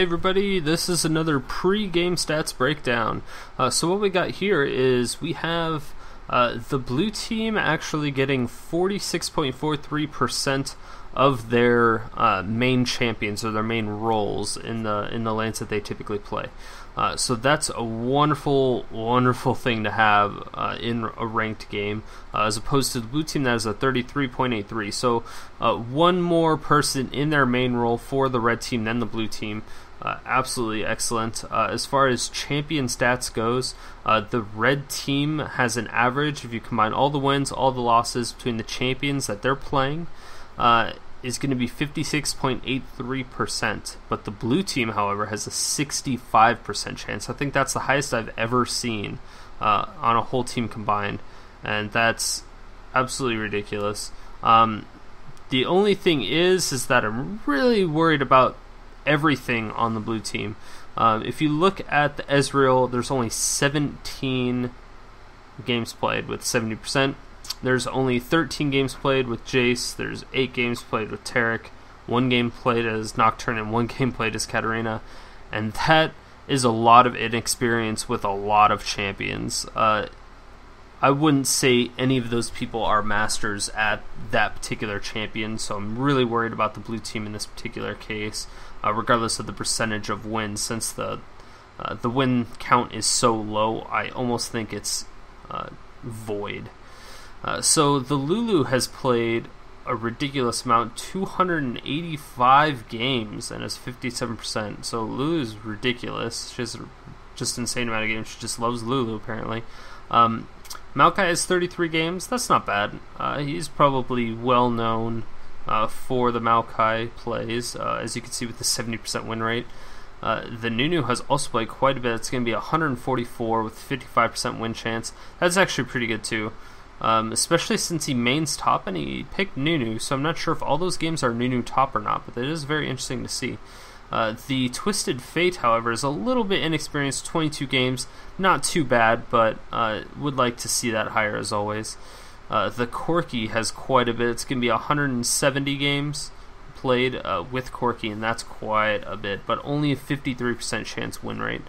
Hey everybody, this is another pre-game stats breakdown. So what we got here is we have the blue team actually getting 46.43% of their main champions or their main roles in the lanes that they typically play. So that's a wonderful thing to have in a ranked game, as opposed to the blue team that is a 33.83. So one more person in their main role for the red team than the blue team. Absolutely excellent. As far as champion stats goes, the red team has an average, if you combine all the wins, all the losses between the champions that they're playing, is going to be 56.83%, but the blue team, however, has a 65% chance. I think that's the highest I've ever seen on a whole team combined, and that's absolutely ridiculous. The only thing is that I'm really worried about everything on the blue team. If you look at the Ezreal, there's only 17 games played with 70%. There's only 13 games played with Jayce. There's 8 games played with Taric, 1 game played as Nocturne, and 1 game played as Katarina. And that is a lot of inexperience with a lot of champions. I wouldn't say any of those people are masters at that particular champion, so I'm really worried about the blue team in this particular case, regardless of the percentage of wins. Since the win count is so low, I almost think it's void. So the Lulu has played a ridiculous amount, 285 games, and is 57%. So Lulu is ridiculous. She has just an insane amount of games. She just loves Lulu, apparently. Maokai has 33 games. That's not bad. He's probably well known for the Maokai plays, as you can see with the 70% win rate. The Nunu has also played quite a bit. It's going to be 144 with 55% win chance. That's actually pretty good too. Especially since he mains top and he picked Nunu, so I'm not sure if all those games are Nunu top or not, but it is very interesting to see. The Twisted Fate, however, is a little bit inexperienced, 22 games, not too bad, but would like to see that higher as always. The Corki has quite a bit. It's going to be 170 games played with Corki, and that's quite a bit, but only a 53% chance win rate.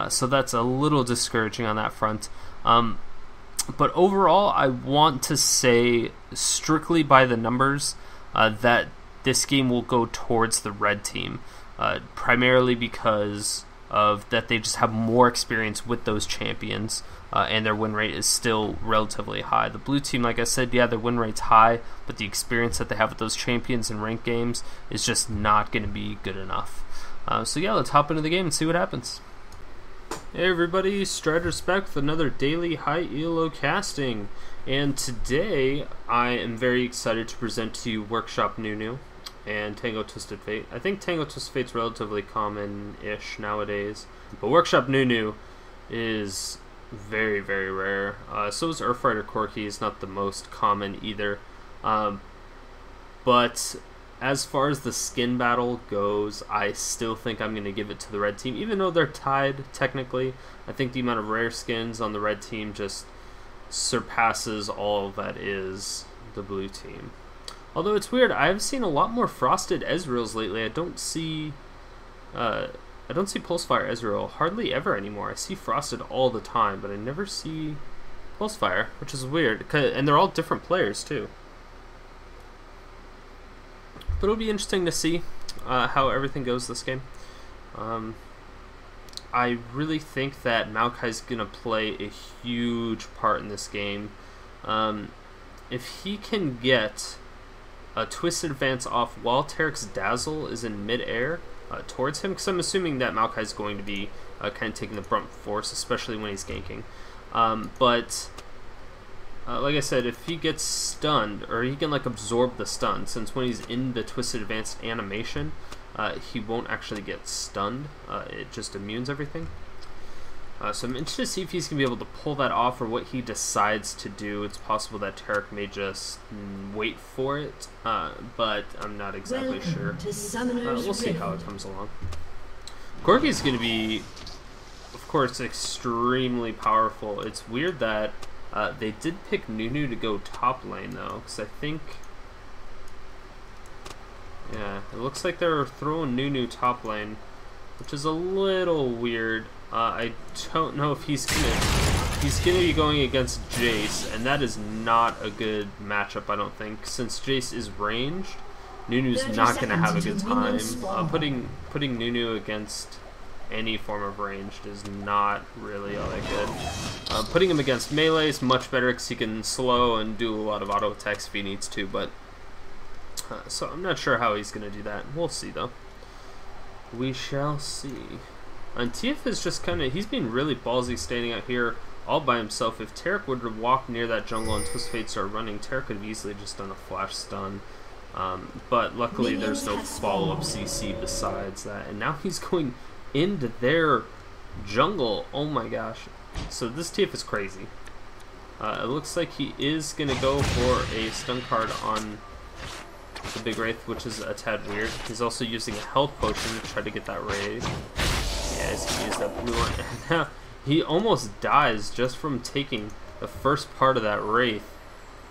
So that's a little discouraging on that front. But overall, I want to say, strictly by the numbers, that this game will go towards the red team, primarily because of that they just have more experience with those champions, and their win rate is still relatively high. The blue team, like I said, yeah, their win rate's high, but the experience that they have with those champions in ranked games is just not going to be good enough. So yeah, let's hop into the game and see what happens. Hey everybody, Strider's back with another daily high ELO casting, and today I am very excited to present to you Workshop Nunu and Tango Twisted Fate. I think Tango Twisted Fate's relatively common-ish nowadays, but Workshop Nunu is very, very rare. So is Urfrider Corki, is not the most common either. But as far as the skin battle goes, I still think I'm going to give it to the red team, even though they're tied technically. I think the amount of rare skins on the red team just surpasses all that is the blue team. Although it's weird, I've seen a lot more frosted Ezreals lately. I don't see Pulsefire Ezreal hardly ever anymore. I see frosted all the time, but I never see Pulsefire, which is weird. And they're all different players too. But it'll be interesting to see how everything goes this game. I really think that Maokai's going to play a huge part in this game. If he can get a Twisted Advance off while Taric's Dazzle is in mid-air towards him, because I'm assuming that Maokai's going to be kind of taking the brunt force, especially when he's ganking. Like I said, if he gets stunned, or he can like absorb the stun, since when he's in the Twisted Advanced animation, he won't actually get stunned. It just immunes everything. So I'm interested to see if he's going to be able to pull that off, or what he decides to do. It's possible that Taric may just wait for it, but I'm not exactly sure. We'll see how it comes along. Corki is going to be, of course, extremely powerful. It's weird that they did pick Nunu to go top lane, though, because I think Yeah, it looks like they're throwing Nunu top lane. which is a little weird. I don't know if he's gonna be going against Jayce, and that is not a good matchup, I don't think, since Jayce is ranged. Nunu's not gonna have a good time. Putting Nunu against any form of ranged is not really all that good. Putting him against melee is much better because he can slow and do a lot of auto attacks if he needs to, but so I'm not sure how he's gonna do that. We'll see though. We shall see. And TF is just he's been really ballsy standing out here all by himself. If Taric would have walked near that jungle and Twist Fate started running, Taric could have easily just done a flash stun. But luckily there's no follow-up CC besides that. And now he's going into their jungle. Oh my gosh. So this TF is crazy. It looks like he is going to go for a stun card on the Big Wraith, which is a tad weird. He's also using a health potion to try to get that raid. Yeah, he's going to use that blue one. And now he almost dies just from taking the first part of that Wraith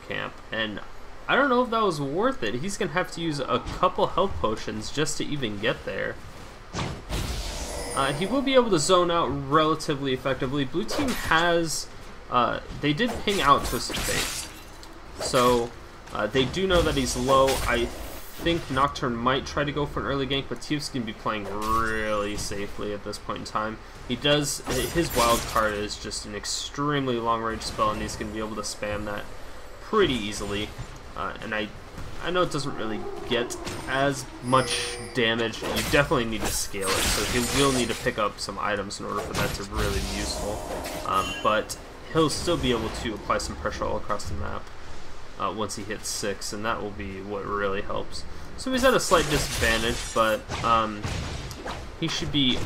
camp. And I don't know if that was worth it. He's going to have to use a couple health potions just to even get there. He will be able to zone out relatively effectively. Blue team has... they did ping out Twisted Fate. So... they do know that he's low. I think Nocturne might try to go for an early gank, but TF's going to be playing really safely at this point in time. His wild card is just an extremely long range spell, and he's going to be able to spam that pretty easily. And I know it doesn't really get as much damage. You definitely need to scale it, so he will need to pick up some items in order for that to really be useful. But he'll still be able to apply some pressure all across the map. Once he hits 6, and that will be what really helps. So he's at a slight disadvantage, but he should be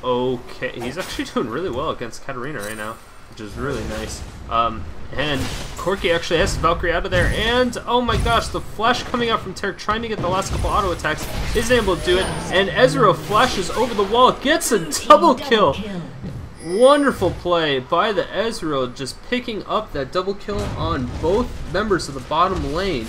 okay. He's actually doing really well against Katarina right now, which is really nice. And Corki actually has his Valkyrie out of there, and oh my gosh, the flash coming out from Taric trying to get the last couple auto attacks isn't able to do it, and Ezreal flashes over the wall, gets a double kill. Wonderful play by the Ezreal, just picking up that double kill on both members of the bottom lane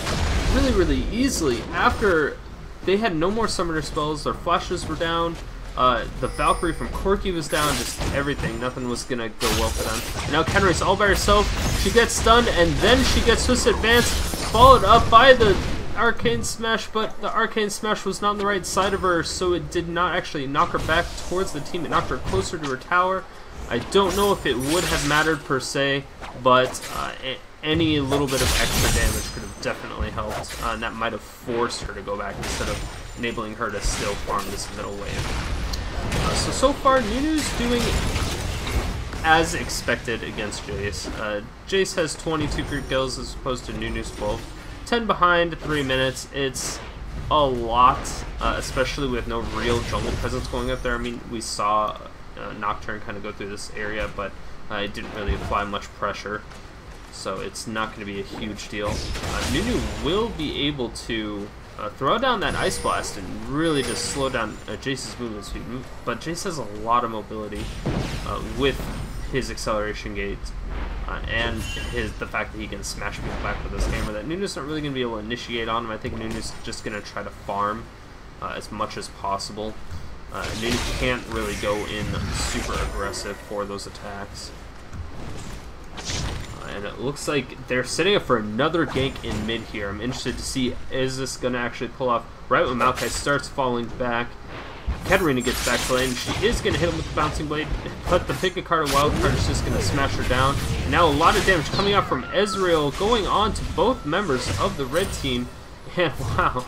really easily. After they had no more summoner spells, their flashes were down, the Valkyrie from Corki was down, just everything. Nothing was going to go well for them. And now Katarina's all by herself. She gets stunned, and then she gets Twisted Advance, followed up by the Arcane Smash, but the Arcane Smash was not on the right side of her, so it did not actually knock her back towards the team. It knocked her closer to her tower. I don't know if it would have mattered per se, but any little bit of extra damage could have definitely helped, and that might have forced her to go back instead of enabling her to still farm this middle wave. So far, Nunu's doing as expected against Jayce. Jayce has 22 group kills as opposed to Nunu's 12. 10 behind, 3 minutes. It's a lot, especially with no real jungle presence going up there. I mean, we saw Nocturne kind of go through this area, but it didn't really apply much pressure, so it's not going to be a huge deal. Nunu will be able to throw down that Ice Blast and really just slow down Jayce's movement speed, but Jayce has a lot of mobility with his acceleration gate and the fact that he can smash people back with his hammer that Nunu's not really going to be able to initiate on him. I think Nunu's just going to try to farm as much as possible. Nunu can't really go in super aggressive for those attacks. And it looks like they're setting up for another gank in mid here. I'm interested to see, is this going to actually pull off right when Maokai starts falling back. Katarina gets back to lane. She is going to hit him with the Bouncing Blade, but the pick a card or wild card is just going to smash her down. And now a lot of damage coming out from Ezreal, going on to both members of the red team. And wow.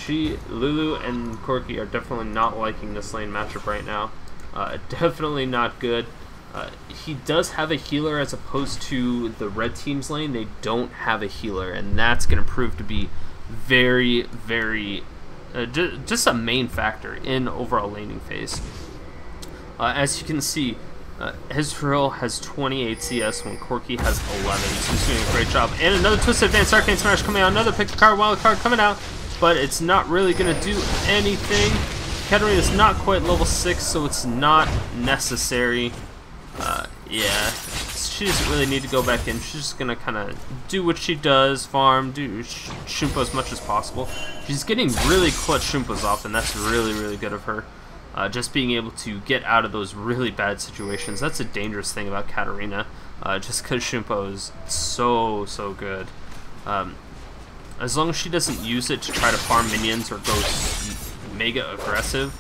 Lulu and Corki are definitely not liking this lane matchup right now. Definitely not good. He does have a healer as opposed to the red team's lane. They don't have a healer, and that's going to prove to be very just a main factor in overall laning phase. As you can see, Ezreal has 28 CS when Corki has 11, so he's doing a great job. And another Twisted Advance Arcane Smash coming out, another pick card, wild card coming out, but it's not really going to do anything. Katarina is not quite level 6, so it's not necessary. Yeah, she doesn't really need to go back in. She's just going to kind of do what she does, farm, do Shumpo as much as possible. She's getting really clutch Shumpos off, and that's really good of her. just being able to get out of those really bad situations. That's a dangerous thing about Katarina, just because Shimpo is so good. As long as she doesn't use it to try to farm minions or go mega aggressive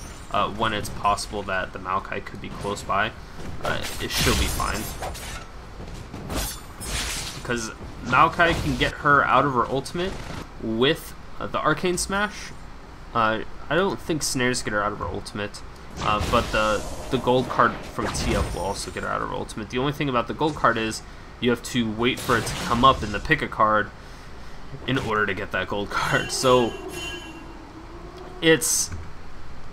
when it's possible that the Maokai could be close by, she'll be fine. Because Maokai can get her out of her ultimate with the Arcane Smash. I don't think Snares get her out of her ultimate, but the gold card from TF will also get her out of her ultimate. The only thing about the gold card is you have to wait for it to come up in the pick a card in order to get that gold card. So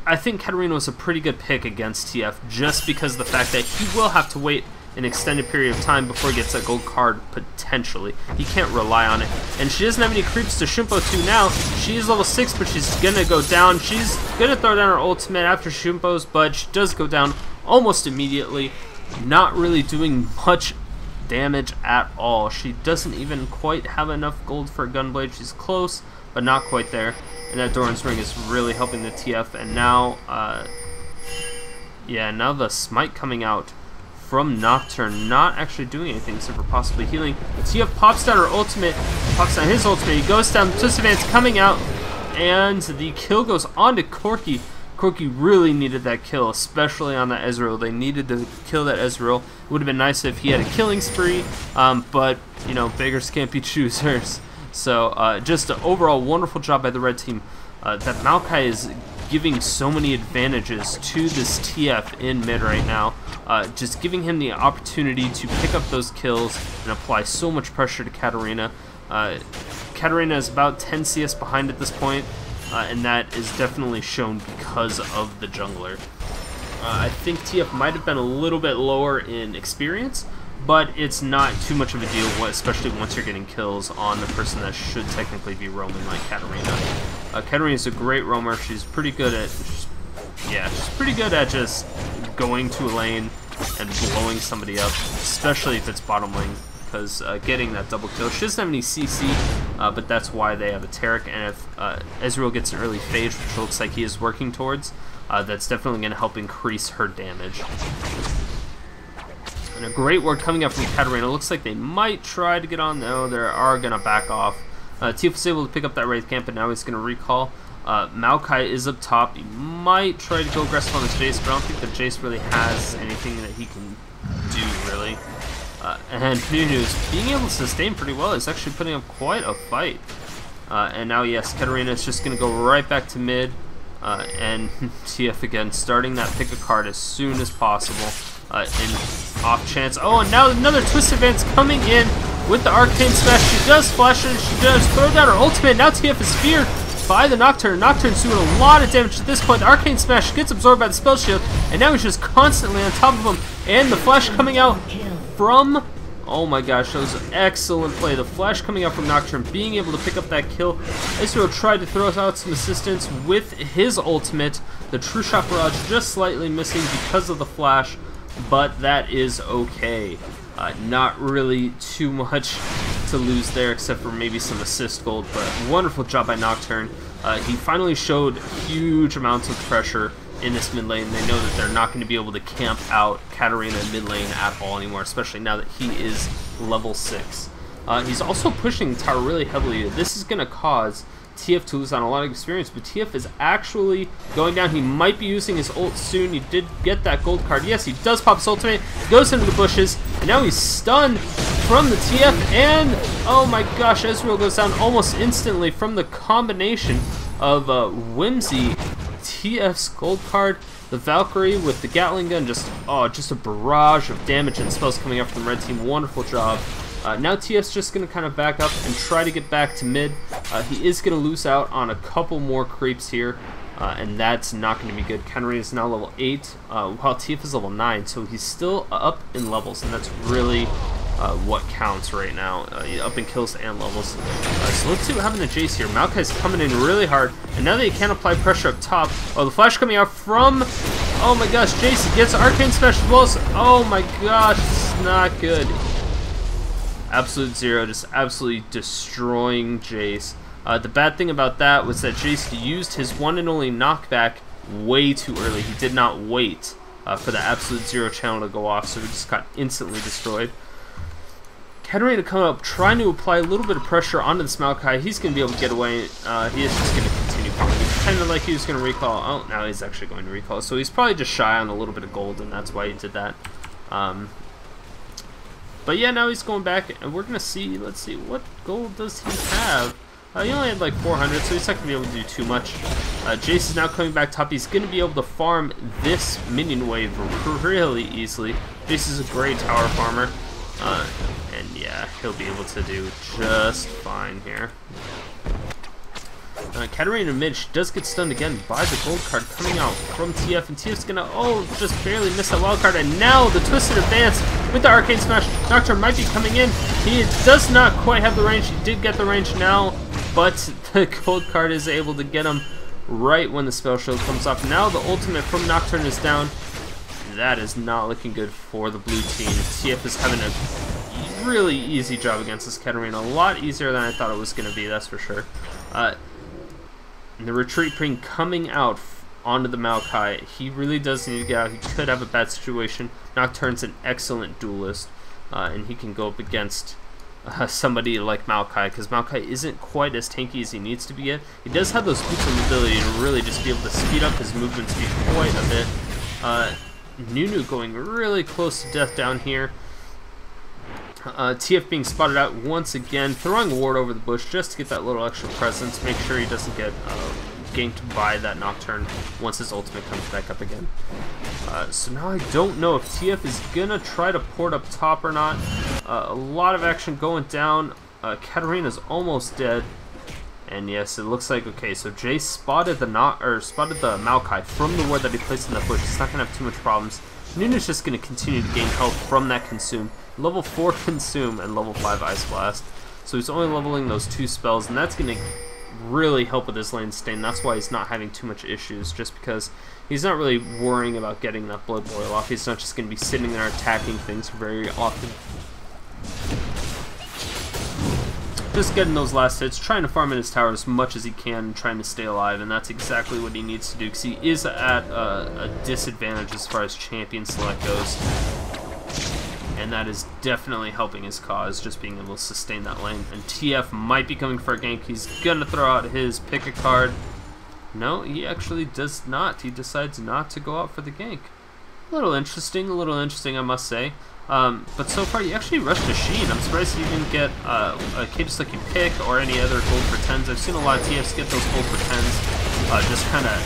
I think Katarina was a pretty good pick against TF just because of the fact that he will have to wait an extended period of time before he gets that gold card, potentially. He can't rely on it. And she doesn't have any creeps to Shimpo to now. She is level 6, but she's going to go down. She's going to throw down her ultimate after Shimpo's, but she does go down almost immediately. Not really doing much damage at all. She doesn't even quite have enough gold for a Gunblade. She's close, but not quite there. And that Doran's Ring is really helping the TF. And now, now the Smite coming out from Nocturne, not actually doing anything except for possibly healing. TF pops down her ultimate, pops down his ultimate, he goes down, Twist Advance coming out, and the kill goes on to Corki. Corki really needed that kill, especially on that Ezreal. They needed to kill that Ezreal. It would have been nice if he had a killing spree, but, you know, beggars can't be choosers. So, just an overall wonderful job by the red team. That Maokai is giving so many advantages to this TF in mid right now, just giving him the opportunity to pick up those kills and apply so much pressure to Katarina. Katarina is about 10 CS behind at this point, and that is definitely shown because of the jungler. I think TF might have been a little bit lower in experience, but it's not too much of a deal, especially once you're getting kills on the person that should technically be roaming like Katarina. Katarina is a great roamer. She's pretty good at, she's pretty good at just going to a lane and blowing somebody up, especially if it's bottom lane, because getting that double kill. She doesn't have any CC, but that's why they have a Taric, and if Ezreal gets an early phase, which looks like he is working towards, that's definitely going to help increase her damage. And a great ward coming up from Katarina. Looks like they might try to get on. No, they are going to back off. TF was able to pick up that Wraith Camp, and now he's going to recall. Maokai is up top. He might try to go aggressive on his Jayce, but I don't think that Jayce really has anything that he can do, really. And Nunu is being able to sustain pretty well. He's actually putting up quite a fight. And now, yes, Katarina is just going to go right back to mid. And TF again, starting that pick a card as soon as possible. In off chance. Oh, and now another Twist Advance coming in with the Arcane Smash. She does flash it, she does throw down her ultimate. Now TF is feared by the Nocturne. Nocturne's doing a lot of damage at this point. The Arcane Smash gets absorbed by the Spell Shield, and now he's just constantly on top of him. And the flash coming out from... Oh my gosh, that was an excellent play. The flash coming out from Nocturne, being able to pick up that kill. Ezreal tried to throw out some assistance with his ultimate. The True Shot Barrage just slightly missing because of the flash, but that is okay. Not really too much to lose there, except for maybe some assist gold, but wonderful job by Nocturne. He finally showed huge amounts of pressure in this mid lane. They know that they're not going to be able to camp out Katarina in mid lane at all anymore, especially now that he is level 6. He's also pushing Tower really heavily. This is going to cause TF to lose on a lot of experience, but TF is actually going down. He might be using his ult soon. He did get that gold card. Yes, he does pop his ultimate, goes into the bushes, and now he's stunned from the TF, and oh my gosh, Ezreal goes down almost instantly from the combination of Whimsy, TF's gold card, the Valkyrie with the Gatling gun, just a barrage of damage and spells coming up from the red team. Wonderful job. Now TF's just going to kind of back up and try to get back to mid. He is going to lose out on a couple more creeps here, and that's not going to be good. Katarina is now level 8, while TF is level 9, so he's still up in levels, and that's really what counts right now, up in kills and levels. So let's see what happened to Jayce here. Maokai's coming in really hard, and now that he can't apply pressure up top, the flash coming out from, oh my gosh, Jayce gets Arcane Smash as well, so, oh my gosh, it's not good. Absolute Zero just absolutely destroying Jayce. The bad thing about that was that Jayce used his one and only knockback way too early. He did not wait for the absolute zero channel to go off, so we just got instantly destroyed. Katarina coming up, trying to apply a little bit of pressure onto this Maokai. He's going to be able to get away. He is just going to continue farming. He pretended like he was going to recall. Oh, now he's actually going to recall. So he's probably just shy on a little bit of gold, and that's why he did that. But yeah, now he's going back, and we're going to see, let's see, what gold does he have? He only had like 400, so he's not going to be able to do too much. Jayce is now coming back top. He's going to be able to farm this minion wave really easily. Jayce is a great tower farmer. And yeah, he'll be able to do just fine here. Katarina mid, she does get stunned again by the gold card coming out from TF, and TF's gonna, just barely miss that wild card, and now the twisted advance with the arcane smash. Nocturne might be coming in. He does not quite have the range. He did get the range now, but the gold card is able to get him right when the spell shield comes off. Now the ultimate from Nocturne is down. That is not looking good for the blue team. TF is having a really easy job against this Katarina. A lot easier than I thought it was going to be, that's for sure. The retreat pring coming out onto the Maokai. He really does need to get out. He could have a bad situation. Nocturne's an excellent duelist, and he can go up against somebody like Maokai, because Maokai isn't quite as tanky as he needs to be yet. He does have those boots of mobility to really just be able to speed up his movement speed quite a bit. Nunu going really close to death down here. TF being spotted out once again, throwing a ward over the bush just to get that little extra presence, make sure he doesn't get ganked by that Nocturne once his ultimate comes back up again. So now I don't know if TF is gonna try to port up top or not. A lot of action going down. Katarina's almost dead. And yes, it looks like, okay, so Jayce spotted the Maokai from the ward that he placed in the bush. He's not going to have too much problems. Nunu's just going to continue to gain health from that consume. Level 4 consume and level 5 ice blast. So he's only leveling those 2 spells, and that's going to really help with his lane stain. That's why he's not having too much issues, just because he's not really worrying about getting that blood boil off. He's not just going to be sitting there attacking things very often. Just getting those last hits, trying to farm in his tower as much as he can, and trying to stay alive, and that's exactly what he needs to do, because he is at a disadvantage as far as champion select goes, and that is definitely helping his cause, just being able to sustain that lane. And TF might be coming for a gank. He's gonna throw out his pick a card. No, he actually does not. He decides not to go out for the gank. A little interesting, I must say. But so far, you actually rushed a Sheen. I'm surprised you didn't get a Cages Lucky Pick or any other gold for 10s. I've seen a lot of TFs get those gold for 10s, just kind of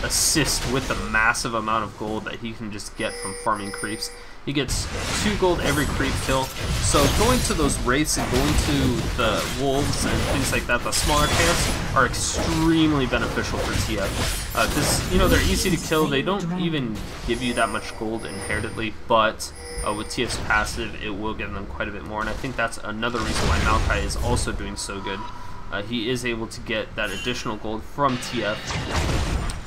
assist with the massive amount of gold that he can just get from farming creeps. He gets 2 gold every creep kill. So going to those wraiths and going to the wolves and things like that, the smaller camps, are extremely beneficial for TF. Because, you know, they're easy to kill. They don't even give you that much gold inheritedly, but with TF's passive, it will give them quite a bit more. And I think that's another reason why Maokai is also doing so good. He is able to get that additional gold from TF.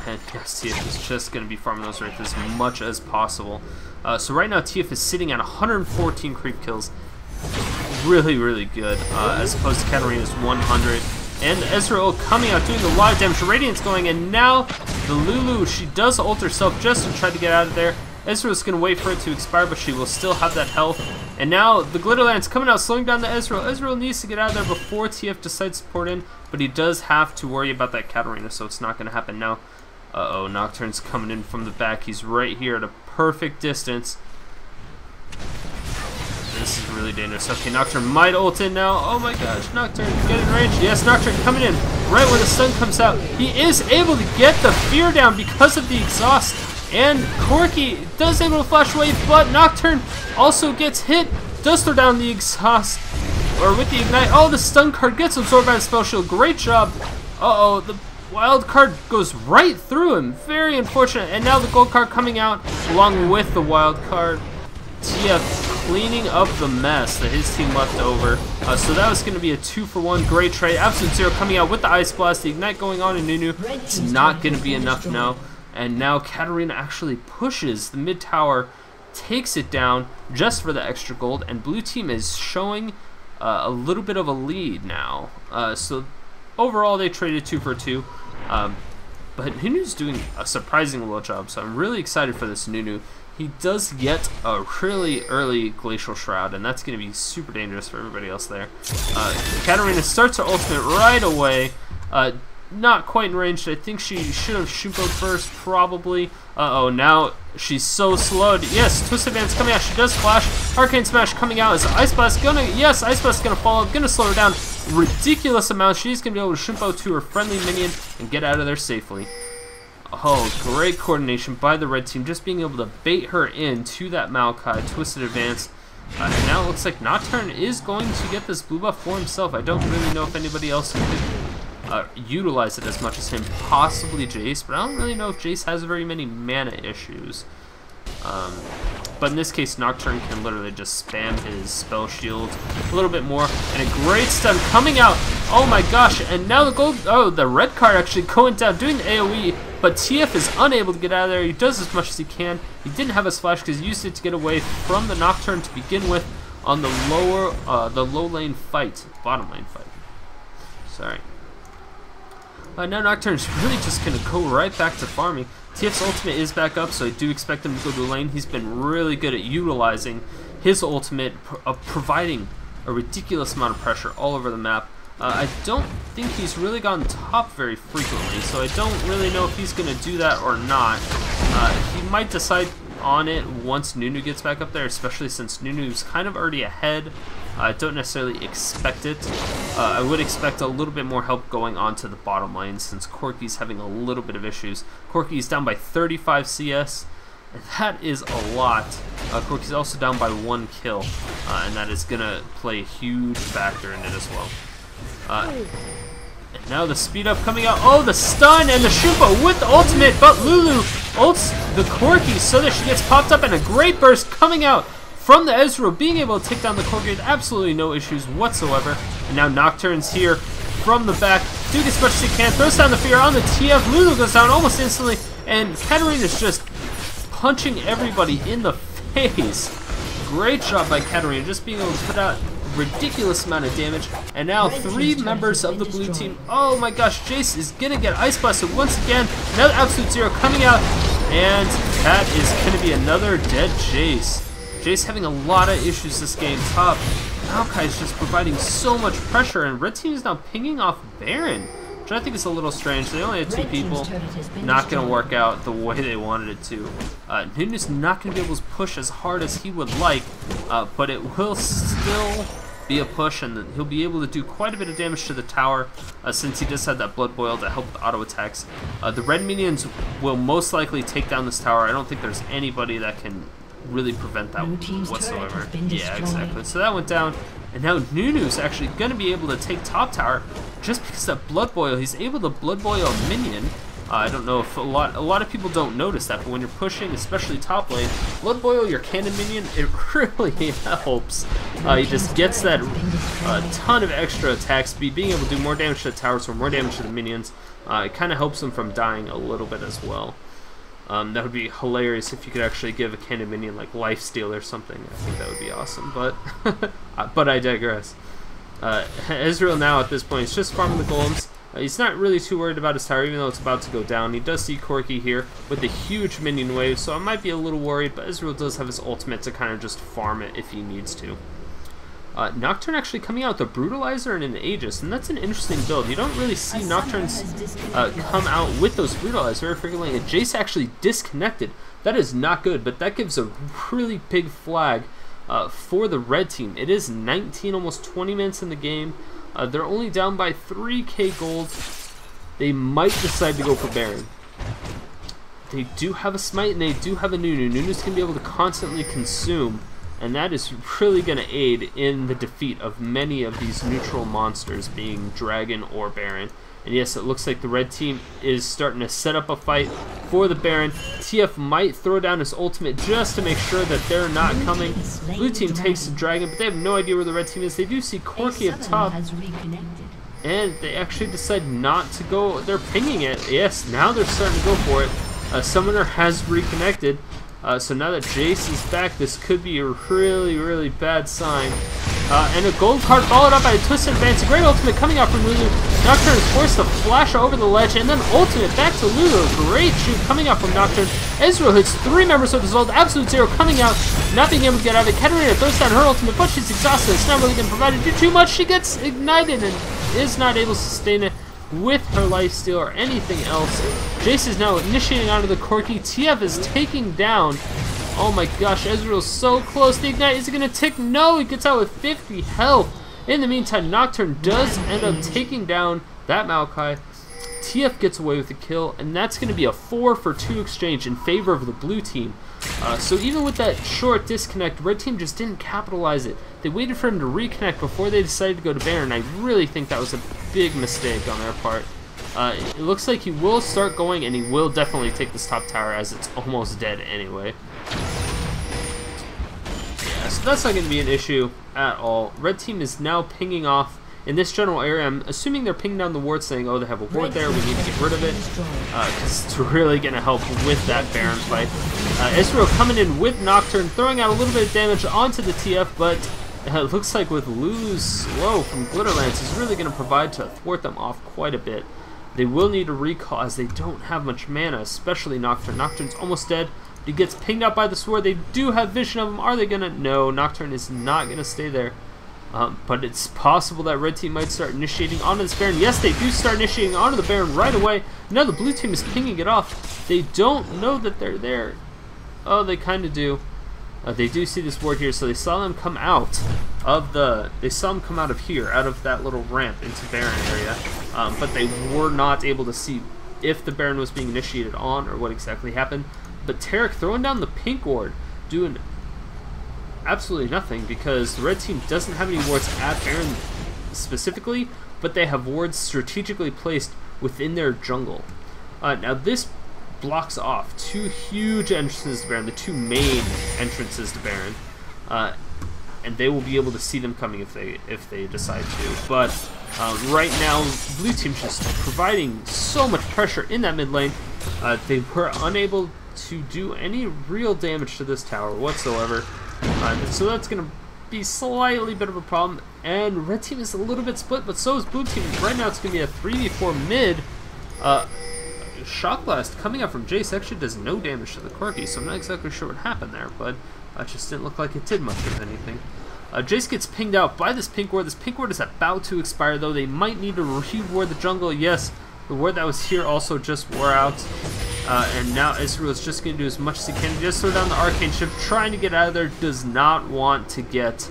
And yes, TF is just going to be farming those wraiths as much as possible. So right now TF is sitting at 114 creep kills. Really, really good, as opposed to Katarina's 100. And Ezreal coming out, doing a lot of damage. Radiant's going, and now the Lulu, she does ult herself just to try to get out of there. Ezreal's going to wait for it to expire, but she will still have that health. And now the Glitterland's coming out, slowing down the Ezreal. Ezreal needs to get out of there before TF decides to port in, but he does have to worry about that Katarina, so it's not going to happen now. Uh-oh, Nocturne's coming in from the back. He's right here at a perfect distance. This is really dangerous. Okay, Nocturne might ult in now. Oh my gosh, Nocturne, get in range. Yes, Nocturne coming in right when the stun comes out. He is able to get the fear down because of the exhaust. And Corki does able to flash away, but Nocturne also gets hit. Does throw down the exhaust, or with the ignite. Oh, the stun card gets absorbed by the spell shield. Great job. Uh-oh, the wild card goes right through him. Very unfortunate. And now the gold card coming out along with the wild card. TF cleaning up the mess that his team left over. So that was going to be a 2-for-1 great trade. Absolute Zero coming out with the Ice Blast. The Ignite going on in Nunu. It's not going to be enough now. And now Katarina actually pushes the mid tower, takes it down just for the extra gold. And blue team is showing a little bit of a lead now. So overall they traded 2 for 2. but Nunu's doing a surprisingly well job, so I'm really excited for this Nunu. He does get a really early Glacial Shroud, and that's going to be super dangerous for everybody else there. Katarina starts her ultimate right away. Not quite in range. I think she should have Shumpo'd first, probably. Uh-oh, now she's so slowed. Yes, Twist Advance coming out. She does flash. Arcane Smash coming out. Is Ice Blast gonna... Yes, Ice Blast gonna follow. Gonna slow her down ridiculous amount. She's gonna be able to Shumpo to her friendly minion and get out of there safely. Oh, great coordination by the red team, just being able to bait her into that Maokai, Twisted Advance. And now it looks like Nocturne is going to get this blue buff for himself. I don't really know if anybody else could utilize it as much as him, possibly Jayce, but I don't really know if Jayce has very many mana issues. But in this case, Nocturne can literally just spam his spell shield a little bit more, and a great stun coming out. Oh my gosh! And now the gold. Oh, the red card actually going down, doing the AOE, but TF is unable to get out of there. He does as much as he can. He didn't have his flash because he used it to get away from the Nocturne to begin with on the low lane fight, bottom lane fight. Sorry. Now Nocturne's really just gonna go right back to farming. TF's ultimate is back up, so I do expect him to go to the lane. He's been really good at utilizing his ultimate, providing a ridiculous amount of pressure all over the map. I don't think he's really gone top very frequently, so I don't really know if he's going to do that or not. He might decide on it once Nunu gets back up there, especially since Nunu's kind of already ahead. I don't necessarily expect it. I would expect a little bit more help going on to the bottom lane since Corki's having a little bit of issues. Corki's down by 35 CS, and that is a lot. Corki's also down by 1 kill, and that is going to play a huge factor in it as well. And now the speed up coming out. Oh, the stun and the Shumpo with the ultimate, but Lulu ults the Corki so that she gets popped up, and a great burst coming out from the Ezreal, being able to take down the Corki with absolutely no issues whatsoever. And now Nocturne's here from the back, doing as much as he can, throws down the fear on the TF. Lulu goes down almost instantly, and Katarina's just punching everybody in the face. Great job by Katarina, just being able to put out a ridiculous amount of damage. And now 3 members of the blue team. Oh my gosh, Jayce is gonna get Ice Blasted once again. Another Absolute Zero coming out, and that is gonna be another dead Jayce. Jayce having a lot of issues this game. Top Maokai is just providing so much pressure, and red team is now pinging off Baron, which I think is a little strange. They only had 2 people. Not going to work out the way they wanted it to. Nunu's not going to be able to push as hard as he would like, but it will still be a push, and he'll be able to do quite a bit of damage to the tower since he just had that Blood Boil to help with auto attacks. The red minions will most likely take down this tower. I don't think there's anybody that can really prevent that whatsoever. Yeah, exactly. So that went down, and now Nunu's actually going to be able to take top tower just because that Blood Boil. He's able to Blood Boil a minion. I don't know if a lot of people don't notice that, but when you're pushing, especially top lane, Blood Boil your cannon minion, it really helps. He just gets that ton of extra attack speed, being able to do more damage to the towers or more damage to the minions. It kind of helps him from dying a little bit as well. That would be hilarious if you could actually give a cannon minion like lifesteal or something. I think that would be awesome, but but I digress. Ezreal now at this point is just farming the golems. He's not really too worried about his tower, even though it's about to go down. He does see Corki here with the huge minion wave, so I might be a little worried, but Ezreal does have his ultimate to kind of just farm it if he needs to. Nocturne actually coming out with a Brutalizer and an Aegis, and that's an interesting build. You don't really see Nocturnes come out with those Brutalizers very frequently, and Jayce actually disconnected. That is not good, but that gives a really big flag for the red team. It is 19, almost 20 minutes in the game. They're only down by 3k gold. They might decide to go for Baron. They do have a Smite, and they do have a Nunu. Nunu's going to be able to constantly consume, and that is really going to aid in the defeat of many of these neutral monsters, being Dragon or Baron. And yes, it looks like the red team is starting to set up a fight for the Baron. TF might throw down his ultimate just to make sure that they're not coming. Blue team takes the Dragon, but they have no idea where the red team is. They do see Corki up top, and they actually decide not to go. They're pinging it. Yes, now they're starting to go for it. Summoner has reconnected. So now that Jayce is back, this could be a really, really bad sign And a gold card followed up by a twisted advance. A great ultimate coming out from Lulu. Nocturne is forced to flash over the ledge, and then ultimate back to Lulu. A great shoot coming out from Nocturne. Ezreal hits 3 members of his ult. Absolute Zero coming out, not being able to get out of it. Katarina throws down her ultimate, but she's exhausted. It's not really going to provide it too much. She gets ignited and is not able to sustain it with her lifesteal or anything else. Jayce is now initiating onto the Corki. TF is taking down. Oh my gosh, Ezreal's so close. The ignite, is it going to tick? No, he gets out with 50 health. In the meantime, Nocturne does end up taking down that Maokai. TF gets away with the kill, and that's going to be a 4-for-2 exchange in favor of the blue team. So even with that short disconnect, red team just didn't capitalize it. They waited for him to reconnect before they decided to go to Baron, and I really think that was a big mistake on their part. It looks like he will start going, and he will definitely take this top tower as it's almost dead anyway. Yeah, so that's not going to be an issue at all. Red team is now pinging off in this general area. I'm assuming they're pinging down the ward saying, oh, they have a ward there, we need to get rid of it, because it's really going to help with that Baron fight. Ezreal coming in with Nocturne, throwing out a little bit of damage onto the TF, but it looks like with Lulu's slow from Glitterlance is really going to provide to thwart them off quite a bit. They will need a recall as they don't have much mana, especially Nocturne. Nocturne's almost dead. He gets pinged out by the sword. They do have vision of him. Are they going to? No, Nocturne is not going to stay there. But it's possible that red team might start initiating onto this Baron. Yes, they do start initiating onto the Baron right away. Now the blue team is pinging it off. They don't know that they're there. Oh, they kind of do. They do see this ward here, so they saw them come out of the. They saw them come out of here, out of that little ramp into Baron area. But they were not able to see if the Baron was being initiated on or what exactly happened. But Taric throwing down the pink ward, doing absolutely nothing because the red team doesn't have any wards at Baron specifically, but they have wards strategically placed within their jungle. Now this blocks off 2 huge entrances to Baron, the 2 main entrances to Baron, and they will be able to see them coming if they decide to. But right now, blue team's just providing so much pressure in that mid lane. They were unable to do any real damage to this tower whatsoever. So that's going to be slightly bit of a problem. And red team is a little bit split, but so is blue team. Right now it's going to be a 3v4 mid. Shock Blast coming out from Jayce actually does no damage to the Corki, so I'm not exactly sure what happened there, but it just didn't look like it did much of anything. Jayce gets pinged out by this pink ward. This pink ward is about to expire, though. They might need to reward the jungle. Yes, the ward that was here also just wore out. And now Ezreal is just going to do as much as he can. Just throw down the Arcane Shift, trying to get out of there. Does not want to get...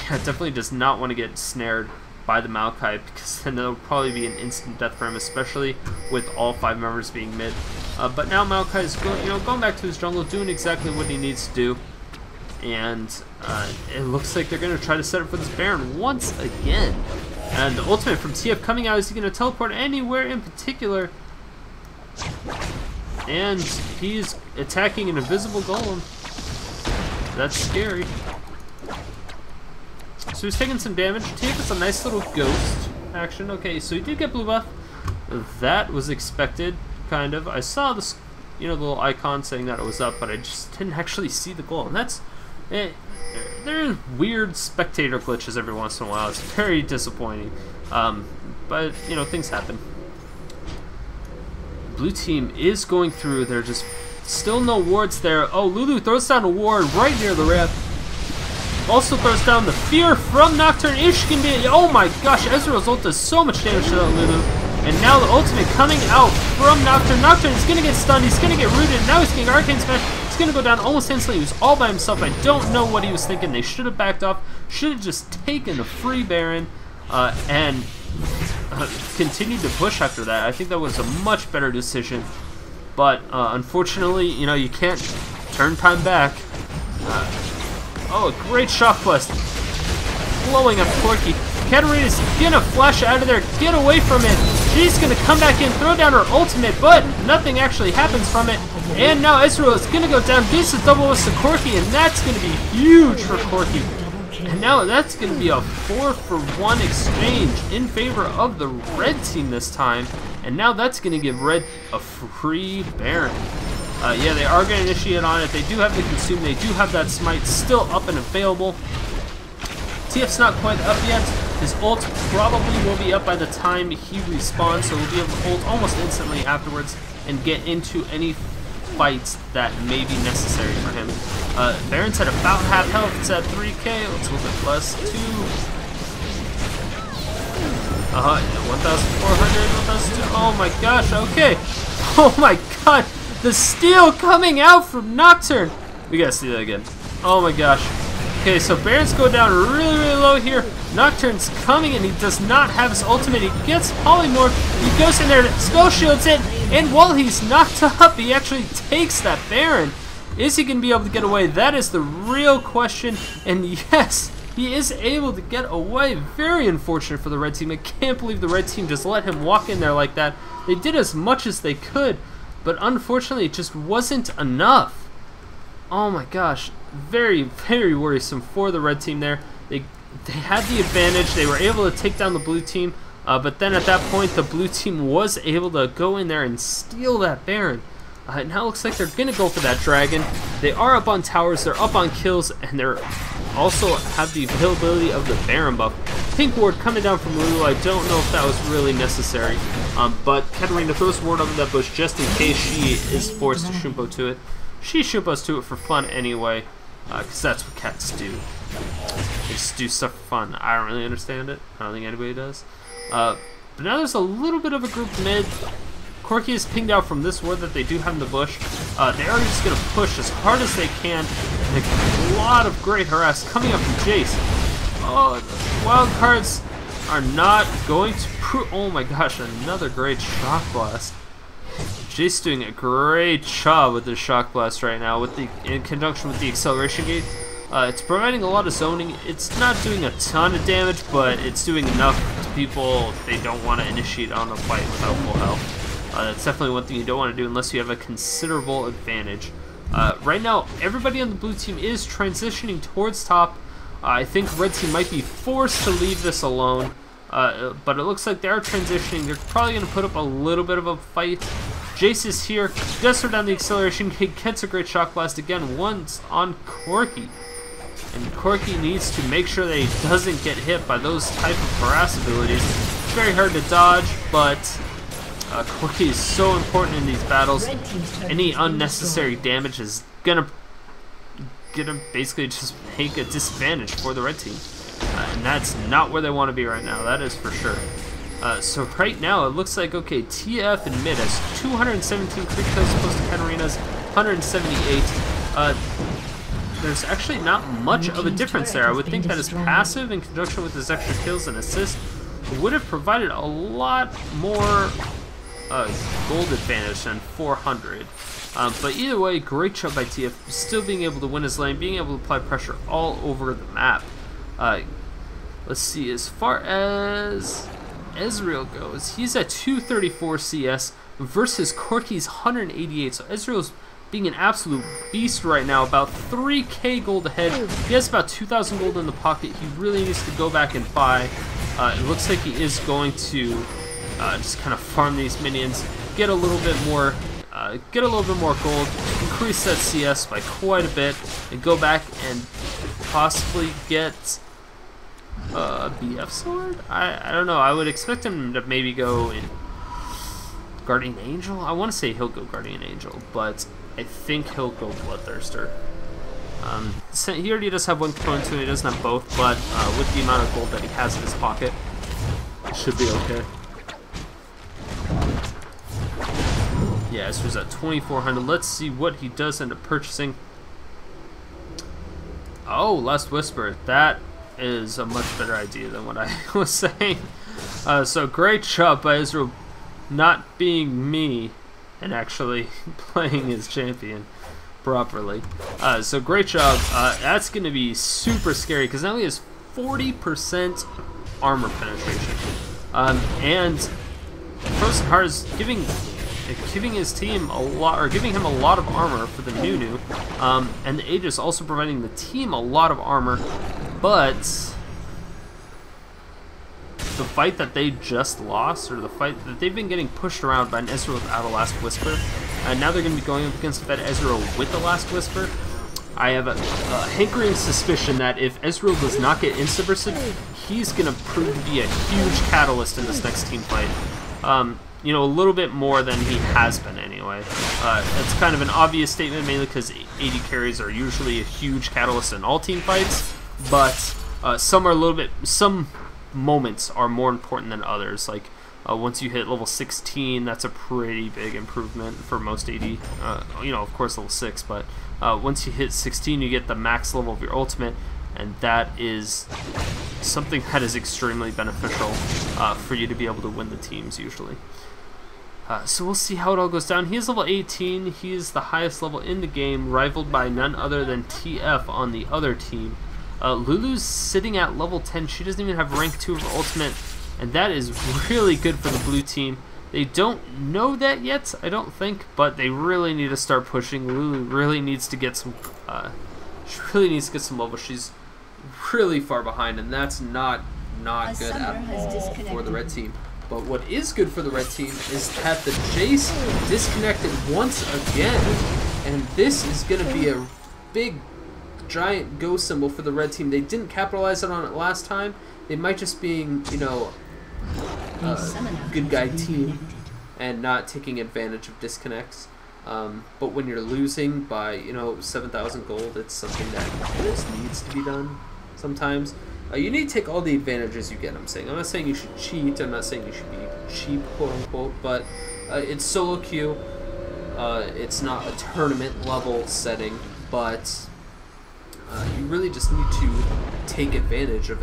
definitely does not want to get snared by the Maokai, because then there'll probably be an instant death for him, especially with all 5 members being mid. But now Maokai is going back to his jungle, doing exactly what he needs to do. And it looks like they're going to try to set up for this Baron once again. And the ultimate from TF coming out. Is he going to teleport anywhere in particular? And he's attacking an invisible golem. That's scary. So he's taking some damage. TF is a nice little ghost action. Okay, so he did get blue buff. That was expected, kind of. I saw this, the little icon saying that it was up, but I just didn't actually see the golem. That's... there's weird spectator glitches every once in a while. It's very disappointing. But, things happen. Blue team is going through. There's just still no wards there. Oh, Lulu throws down a ward right near the ramp. Also throws down the fear from Nocturne. Can be. Oh my gosh, Ezreal's ult does so much damage to that Lulu. And now the ultimate coming out from Nocturne. Nocturne is going to get stunned. He's going to get rooted. Now he's getting Arcane Smash. He's going to go down almost instantly. He was all by himself. I don't know what he was thinking. They should have backed off. Should have just taken a free Baron and continued to push after that. I think that was a much better decision. But unfortunately, you can't turn time back. Oh, a great shock blast. Blowing up Corki. Katarina's gonna flash out of there. Get away from it. She's gonna come back in, throw down her ultimate, but nothing actually happens from it. And now Ezreal is gonna go down. This is double with the Corki, and that's gonna be huge for Corki. And now that's gonna be a 4-for-1 exchange in favor of the red team this time. And now that's gonna give red a free Baron. Yeah, they are going to initiate on it. They do have the Consume. They do have that Smite still up and available. TF's not quite up yet. His ult probably will be up by the time he respawns, so he'll be able to ult almost instantly afterwards and get into any fights that may be necessary for him. Baron's at about half health. It's at 3k. Let's look at plus 2. 1,400. 1,002. Oh my gosh. Okay. Oh my god. The steal coming out from Nocturne. We gotta see that again. Oh my gosh. Okay, so Baron's go down really, really low here. Nocturne's coming and he does not have his ultimate. He gets polymorph. He goes in there, spell shields it, and while he's knocked up, he actually takes that Baron. Is he going to be able to get away? That is the real question. And yes, he is able to get away. Very unfortunate for the red team. I can't believe the red team just let him walk in there like that. They did as much as they could, but unfortunately it just wasn't enough. Oh my gosh. Very, very worrisome for the red team there. They had the advantage. They were able to take down the blue team, but then at that point the blue team was able to go in there and steal that Baron. Now it looks like they're going to go for that dragon. They are up on towers, they're up on kills, and they're also have the availability of the Baron buff. Pink ward coming down from Lulu. I don't know if that was really necessary, but Katarina throws ward over that bush just in case she is forced to Shumpo to it. She Shumpos to it for fun anyway, because that's what cats do. They just do stuff for fun. I don't really understand it. I don't think anybody does. But now there's a little bit of a group mid. Corki is pinged out from this ward that they do have in the bush. They are just going to push as hard as they can. And a lot of great harass coming up from Jayce. Oh, the wild cards are not going to prove. Oh my gosh, another great shock blast. Jayce doing a great job with the shock blast right now, in conjunction with the acceleration gate. It's providing a lot of zoning. It's not doing a ton of damage, but it's doing enough to people they don't want to initiate on a fight without full health. That's definitely one thing you don't want to do unless you have a considerable advantage. Right now, everybody on the blue team is transitioning towards top. I think red team might be forced to leave this alone, but it looks like they are transitioning. They're probably going to put up a little bit of a fight. Jayce is here, does throw down the acceleration gate, gets a great shock blast again once on Corki. And Corki needs to make sure that he doesn't get hit by those type of harass abilities. It's very hard to dodge, but Corki is so important in these battles. Any unnecessary damage is gonna basically just make a disadvantage for the red team. And that's not where they want to be right now, that is for sure. So right now it looks like, okay, TF in mid has 217 crit kills opposed to Katarina's 178. There's actually not much of a difference there. I would think that his passive in conjunction with his extra kills and assists would have provided a lot more gold advantage than 400. But either way, great job by TF, still being able to win his lane, being able to apply pressure all over the map. Let's see, as far as Ezreal goes, he's at 234 CS versus Corki's 188, so Ezreal's being an absolute beast right now, about 3k gold ahead. He has about 2,000 gold in the pocket. He really needs to go back and buy. It looks like he is going to just kind of farm these minions, get a little bit more gold, increase that CS by quite a bit, and go back and possibly get a BF sword? I don't know. I would expect him to maybe go in Guardian Angel. I want to say he'll go Guardian Angel, but I think he'll go Bloodthirster. He already does have one component to it. He doesn't have both, but with the amount of gold that he has in his pocket, it should be okay. Yeah, so he's at 2,400. Let's see what he does end up purchasing. Oh, Last Whisper. That is a much better idea than what I was saying. So great job by Ezreal not being me and actually playing his champion properly. So great job. That's going to be super scary because now he has 40% armor penetration. And Frozen Heart is giving his team a lot, or giving him a lot of armor for the Nunu. And the Aegis also providing the team a lot of armor. But the fight that they just lost, or the fight that they've been getting pushed around by an Ezreal without a Last Whisper, and now they're going to be going up against a fed Ezreal with the Last Whisper. I have a hankering suspicion that if Ezreal does not get insta-bursted, he's going to prove to be a huge catalyst in this next team fight. You know, a little bit more than he has been anyway. It's kind of an obvious statement, mainly because AD carries are usually a huge catalyst in all team fights, but some moments are more important than others. Like once you hit level 16, that's a pretty big improvement for most AD. You know, of course level 6, but once you hit 16, you get the max level of your ultimate, and that is something that is extremely beneficial for you to be able to win the teams usually. So we'll see how it all goes down. He is level 18. He is the highest level in the game, rivaled by none other than TF on the other team. Lulu's sitting at level 10. She doesn't even have rank 2 of her ultimate, and that is really good for the blue team. They don't know that yet, I don't think, but they really need to start pushing. Lulu really needs to get some level. She's really far behind, and that's not good at all for the red team. But what is good for the red team is that the Jayce disconnected once again, and this is going to be a big, giant go symbol for the red team. They didn't capitalize on it last time. They might just being, you know, good guy team and not taking advantage of disconnects. But when you're losing by, you know, 7,000 gold, it's something that just needs to be done sometimes. You need to take all the advantages you get, I'm not saying you should cheat, I'm not saying you should be cheap, quote unquote, but it's solo queue. It's not a tournament level setting, but you really just need to take advantage of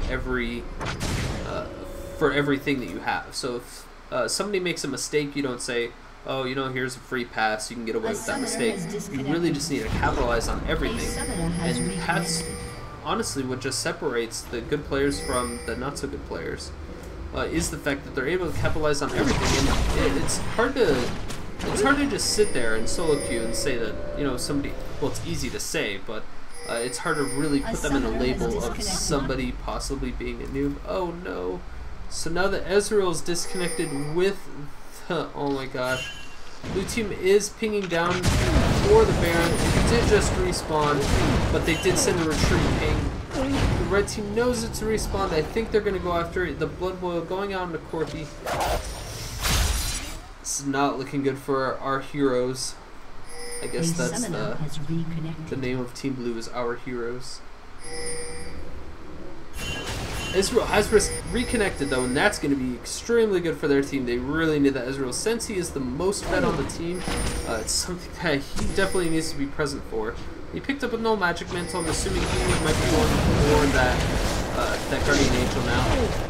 for everything that you have. So if somebody makes a mistake, you don't say, oh, you know, here's a free pass, you can get away with that mistake. You really just need to capitalize on everything, and that's honestly what just separates the good players from the not so good players, is the fact that they're able to capitalize on everything. And it's hard to just sit there and solo queue and say that, you know, somebody, well, it's easy to say, but it's hard to really put them in a label of somebody possibly being a noob. Oh no. So now that Ezreal is disconnected with the, oh my gosh, blue team is pinging down for the Baron. It did just respawn, but they did send a retreat ping. The red team knows it's a respawn. I think they're going to go after it. The Blood Boil going out into Corki. It's not looking good for our heroes. I guess that's the name of Team Blue is Our Heroes. Ezreal has reconnected though, and that's going to be extremely good for their team. They really need that Ezreal. Since he is the most fed on the team, it's something that he definitely needs to be present for. He picked up a no magic mantle. I'm assuming he might be going for that Guardian Angel now.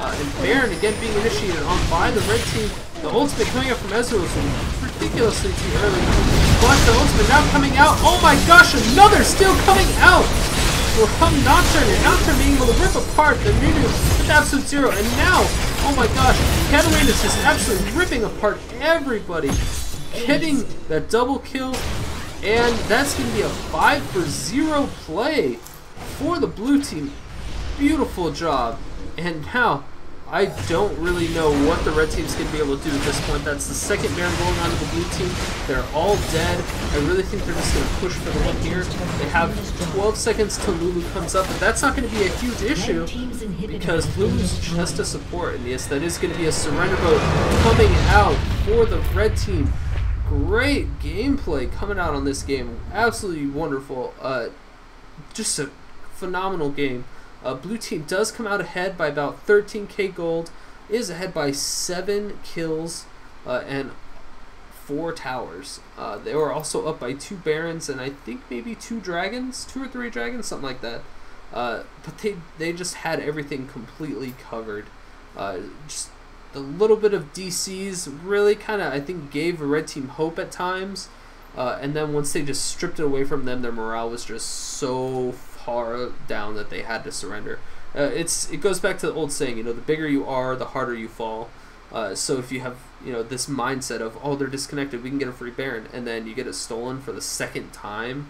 And Baron again being initiated on by the red team. The ultimate coming up from Ezreal is ridiculously too early. But the ultimate now coming out. Oh my gosh, another still coming out from Nocturne, and Nocturne being able to rip apart the Nunu with absolute zero. And now, oh my gosh, Katarina is just absolutely ripping apart everybody, getting that double kill, and that's going to be a 5-for-0 play for the blue team. Beautiful job. And now, I don't really know what the red team's going to be able to do at this point. That's the second Baron going on to the blue team. They're all dead. I really think they're just going to push for the win here. They have 12 seconds till Lulu comes up, but that's not going to be a huge issue because Lulu's just a support. And yes, that is going to be a surrender vote coming out for the red team. Great gameplay coming out on this game. Absolutely wonderful. Just a phenomenal game. Blue team does come out ahead by about 13k gold, is ahead by 7 kills and 4 towers. They were also up by 2 Barons and I think maybe 2 dragons, 2 or 3 dragons, something like that. But they just had everything completely covered. Just a little bit of DCs really kind of, I think, gave the red team hope at times. And then once they just stripped it away from them, their morale was just so far down that they had to surrender. It goes back to the old saying, you know, the bigger you are, the harder you fall. So if you have, you know, this mindset of, oh, they're disconnected, we can get a free Baron, and then you get it stolen for the second time,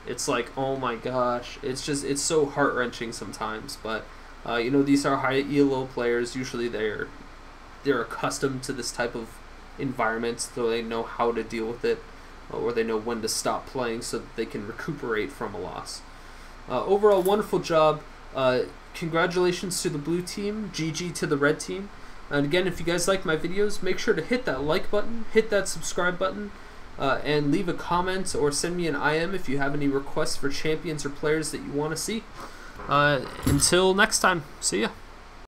it's like, oh my gosh, it's so heart-wrenching sometimes. But you know, these are high ELO players. Usually they're accustomed to this type of environment, so they know how to deal with it, or they know when to stop playing so that they can recuperate from a loss. Overall, wonderful job. Congratulations to the blue team, GG to the red team. And again, if you guys like my videos, make sure to hit that like button, hit that subscribe button, and leave a comment or send me an IM if you have any requests for champions or players that you want to see. Until next time, see ya.